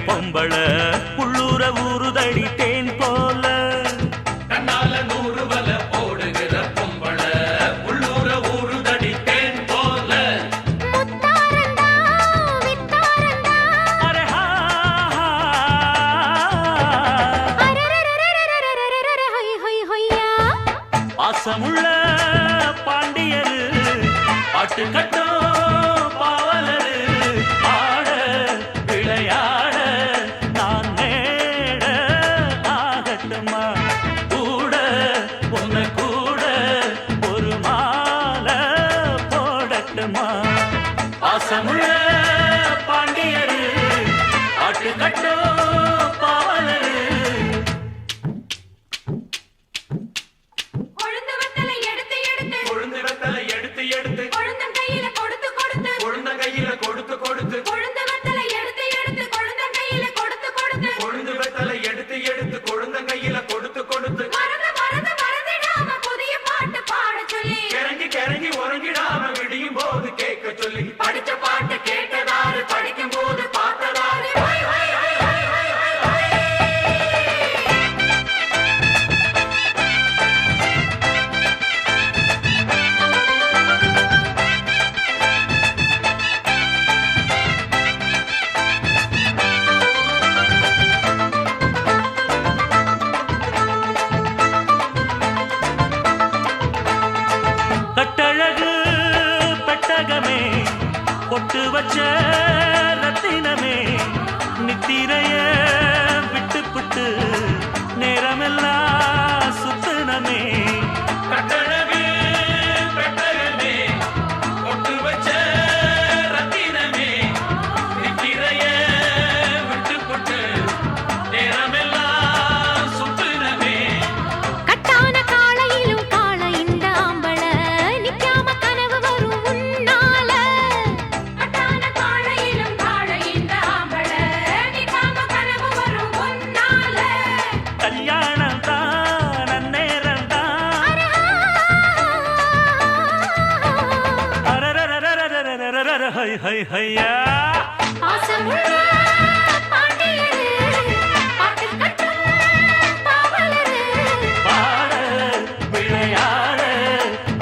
பொம்பள உள்ளூர ஊறுதடி தேன் போல கண்ணால 100 வல போடுகிற பொம்பள உள்ளூர ஊறுதடி தேன் போல முத்தாரண்டா வித்தாரண்டா அரே ஹா அரரரரரரரரரரர ஹொய் ஹொய் ஹொய்யா பாசமுள்ள பாண்டியரு பாட்டு கட்டும் பாவலரு ஆட விளையாட நான் நேட ஆகட்டுமா கூட உன்னை கூட ஒரு மாலை போடட்டுமா பாசமுள்ள பாண்டியரு பாட்டு கட்டும் பாவலரு கொழுந்து வத்தலை எடுத்து எடுத்து கொழுந்து வெத்தலை எடுத்து எடுத்து கொழுந்தன் கையில கொடுத்து கொடுத்து கொழுந்த கையில கொடுத்து கொடுத்து கொழுந்து வத்தலை எடுத்து எடுத்து கொழுந்தன் கையில கொடுத்து கொடுத்து கொழுந்து வெத்தலை எடுத்து எடுத்து கொழுந்த கையில கொடுத்து கொடுத்து மறந்து மறந்து மறந்துடாம புதிய பாட்டு பாட சொல்லி கிறங்கி கிறங்கி உறங்கிடாம விடியும் போது கேட்க சொல்லி படிச்ச பாட்டு கேட்டதாரு படிக்கும் போது பார்த்ததாரு ஹொய் ஹொய் ஹொய் ஹொய் ஹொய் ஹொய் ஹொய். கட்டழகு பெட்டகமே பொட்டு வச்ச ரத்தினமே நித்திரைய விட்டு புட்டு நேரமெல்லாம் சுத்தினமே கட்டழகு பெட்டகமே பொட்டு வச்ச ரத்தினமே நித்திரைய விட்டு புட்டு நேரமெல்லாம் சுத்தினமே கட்டான காளையிலும் காள இந்த ஆம்பள நிக்காம கனவு வரும் உன்னால கட்டான காளையிலும் காள இந்த ஆம்பள நிக்காம கனவு வரும் உன்னால கல்யாணம் தான் அந்நேரம் தான் அரரரரரரரரரரர ஹை ஹை ஹையா பாசமுள்ள பாண்டியரு பாட்டு கட்டும் பாவலரு பாட விளையாட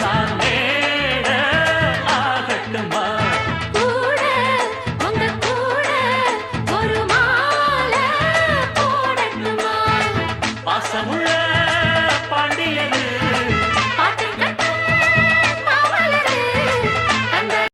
நான் நேட ஆகட்டுமா கூட உங்க கூட ஒரு மாலை போடட்டுமா பாசமுள்ள பாண்டியனு